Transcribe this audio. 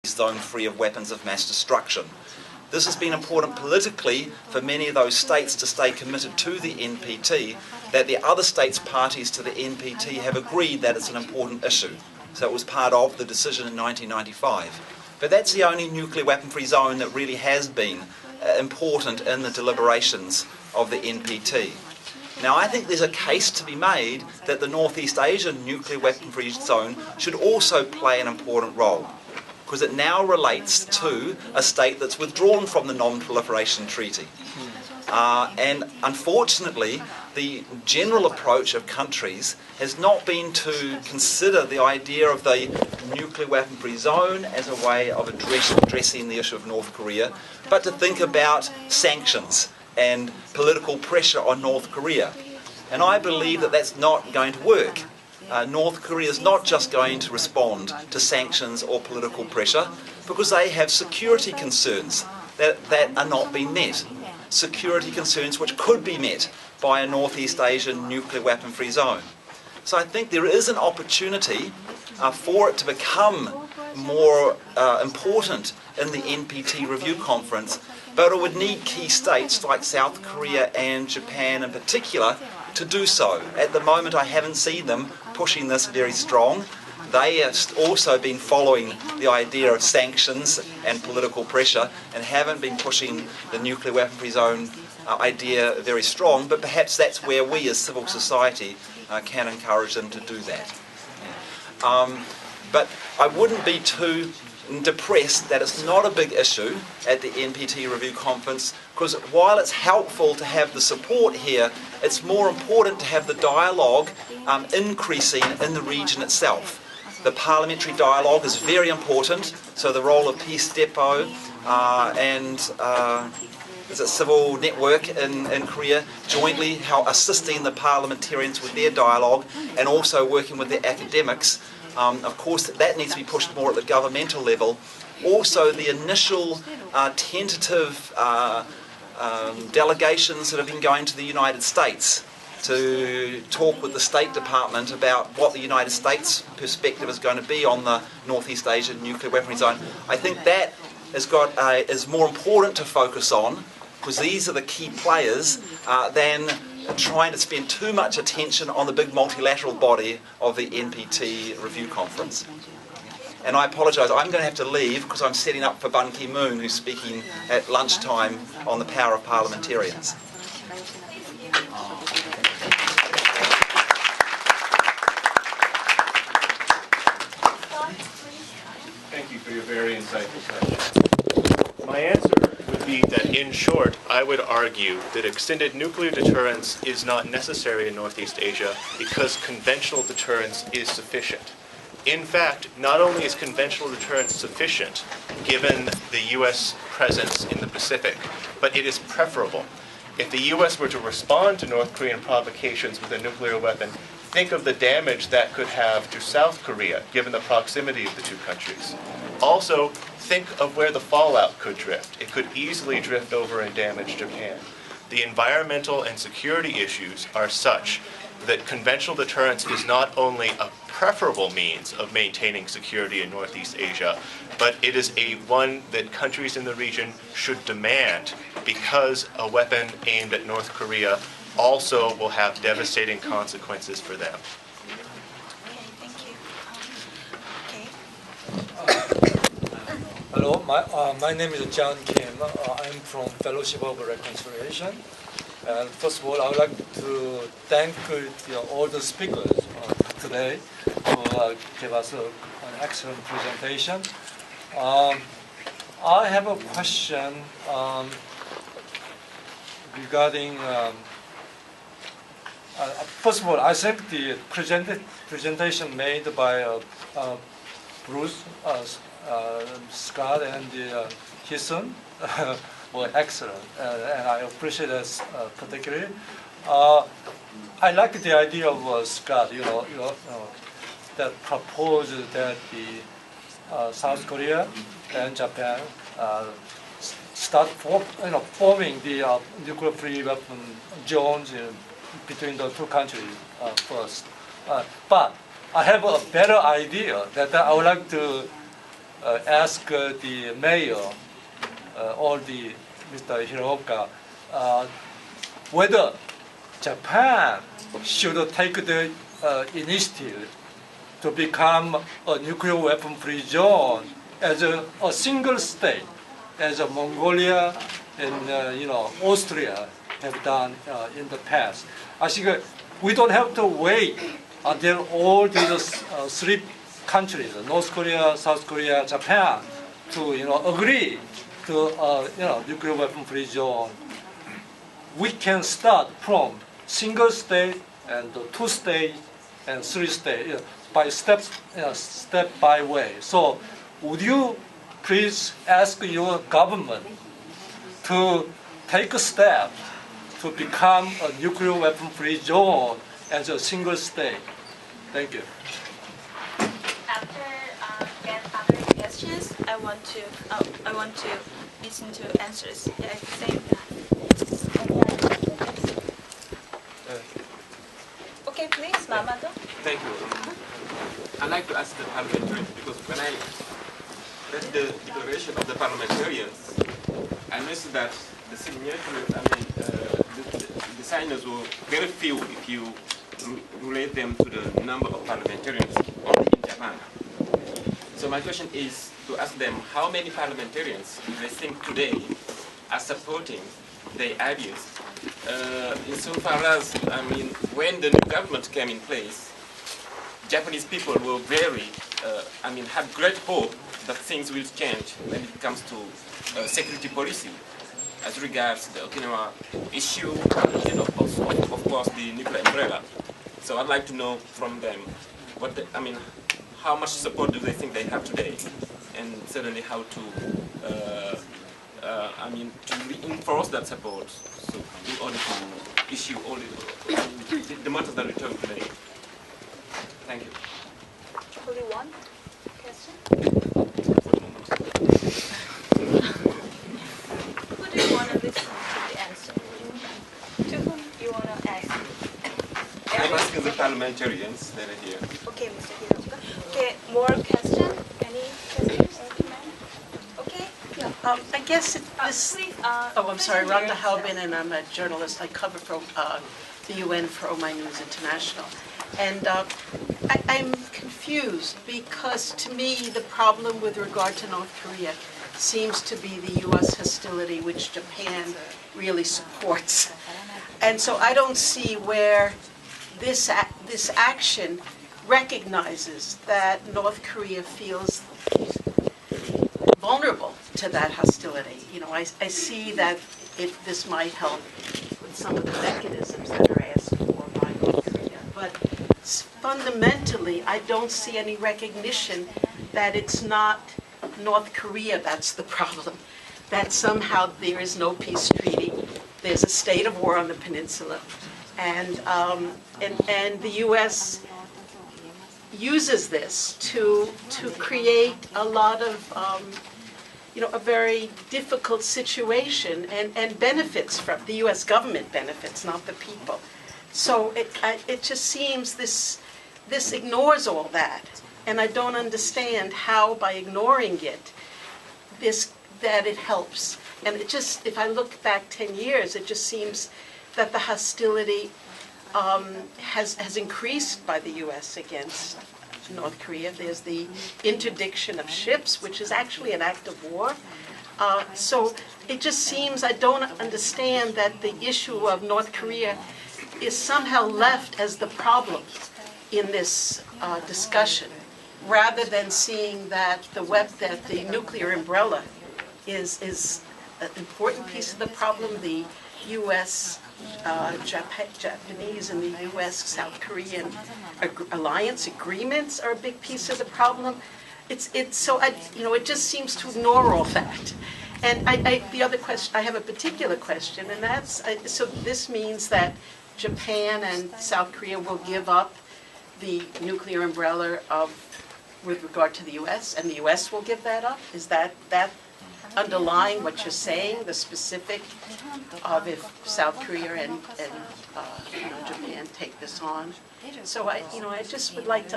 zone free of weapons of mass destruction. This has been important politically for many of those states to stay committed to the NPT, that the other states parties to the NPT have agreed that it's an important issue. So it was part of the decision in 1995. But that's the only nuclear weapon-free zone that really has been important in the deliberations of the NPT. Now, I think there's a case to be made that the Northeast Asian nuclear weapon-free zone should also play an important role, because it now relates to a state that's withdrawn from the Non-Proliferation Treaty. And unfortunately, the general approach of countries has not been to consider the idea of the nuclear weapon-free zone as a way of addressing the issue of North Korea, but to think about sanctions and political pressure on North Korea. And I believe that that's not going to work. North Korea is not just going to respond to sanctions or political pressure, because they have security concerns that are not being met. Security concerns which could be met by a Northeast Asian nuclear weapon-free zone. So I think there is an opportunity for it to become more important in the NPT review conference, but it would need key states like South Korea and Japan in particular to do so. At the moment, I haven't seen them pushing this very strong. They have also been following the idea of sanctions and political pressure and haven't been pushing the nuclear weapon-free zone idea very strong, but perhaps that's where we as civil society can encourage them to do that. But I wouldn't be too depressed that it's not a big issue at the NPT review conference, because while it's helpful to have the support here, it's more important to have the dialogue increasing in the region itself. The parliamentary dialogue is very important, so the role of Peace Depot and Civil Network in Korea jointly assisting the parliamentarians with their dialogue and also working with the academics. Of course, that needs to be pushed more at the governmental level. Also, the initial tentative delegations that have been going to the United States to talk with the State Department about what the United States perspective is going to be on the Northeast Asian nuclear weaponry zone. I think that is more important to focus on, because these are the key players, than trying to spend too much attention on the big multilateral body of the NPT review conference. And I apologise, I'm going to have to leave because I'm setting up for Ban Ki-moon, who's speaking at lunchtime on the power of parliamentarians. Thank you for your very insightful question. My answer would be that, in short, I would argue that extended nuclear deterrence is not necessary in Northeast Asia because conventional deterrence is sufficient. In fact, not only is conventional deterrence sufficient, given the U.S. presence in the Pacific, but it is preferable. If the U.S. were to respond to North Korean provocations with a nuclear weapon, think of the damage that could have to South Korea, given the proximity of the two countries. Also, think of where the fallout could drift. It could easily drift over and damage Japan. The environmental and security issues are such that conventional deterrence is not only a preferable means of maintaining security in Northeast Asia, but it is one that countries in the region should demand, because a weapon aimed at North Korea also will have devastating consequences for them. Hello, my name is John Kim. I'm from Fellowship of Reconciliation. And first of all, I would like to thank all the speakers today who gave us an excellent presentation. I have a question regarding, first of all, I think the presentation made by Bruce Scott and his son were excellent, and I appreciate that particularly. I like the idea of Scott, that proposed that the South Korea and Japan start forming the nuclear-free weapon zones between the two countries first. But I have a better idea that I would like to ask the mayor or the Mr. Hiroka whether Japan should take the initiative to become a nuclear weapon-free zone as a single state, as Mongolia and Austria have done in the past. I think we don't have to wait until all these three countries, North Korea, South Korea, Japan, to agree to nuclear weapon-free zone. We can start from single state and two state and three state by step by way. So, would you please ask your government to take a step to become a nuclear weapon-free zone as a single state? Thank you. After get other questions, I want to listen to answers at the same time. Okay, please, Mamado. Thank you. I'd like to ask the parliamentarians, because when I read the declaration of the parliamentarians, I noticed that the signatories, the signers were very few if you relate them to the number of parliamentarians only in Japan. So my question is to ask them how many parliamentarians do they think today are supporting their ideas. Insofar as, when the new government came in place, Japanese people were very, had great hope that things will change when it comes to security policy as regards the Okinawa issue and of course the nuclear umbrella. So I'd like to know from them how much support do they think they have today, and certainly how to to reinforce that support, so in order to issue all the matters that we talk today. Thank you. Only one question? For the moment. Who do you want to listen to the answer? To whom you want to ask? I'm asking the parliamentarians that are here. Okay, Mr. Hiroka. Okay, more question? Any questions or comment? Okay. I guess this. Please, I'm sorry, President Rhonda Harris. Halbin, and I'm a journalist. I cover for the UN for My News International. And I'm confused because to me the problem with regard to North Korea seems to be the U.S. hostility, which Japan really supports. And so I don't see where this action recognizes that North Korea feels vulnerable to that hostility. I see that this might help with some of the mechanisms that are asked for by North Korea. But fundamentally, I don't see any recognition that it's not North Korea that's the problem, that somehow there is no peace treaty, there's a state of war on the peninsula, and the U.S. uses this to create a lot of a very difficult situation and benefits from the U.S. government benefits, not the people. So it just seems this ignores all that, and I don't understand how by ignoring it that it helps. And if I look back 10 years, it just seems that the hostility has increased by the U.S. against North Korea. There's the interdiction of ships, which is actually an act of war. So it just seems I don't understand that the issue of North Korea is somehow left as the problem in this discussion, rather than seeing that the nuclear umbrella is an important piece of the problem. The U.S., Japanese, and the U.S. South Korean alliance agreements are a big piece of the problem. It just seems to ignore all that. And the other question, I have a particular question, and that's so this means that Japan and South Korea will give up the nuclear umbrella with regard to the U.S., and the U.S. will give that up? Is that underlying what you're saying, the specific of if South Korea and Japan take this on? So I just would like to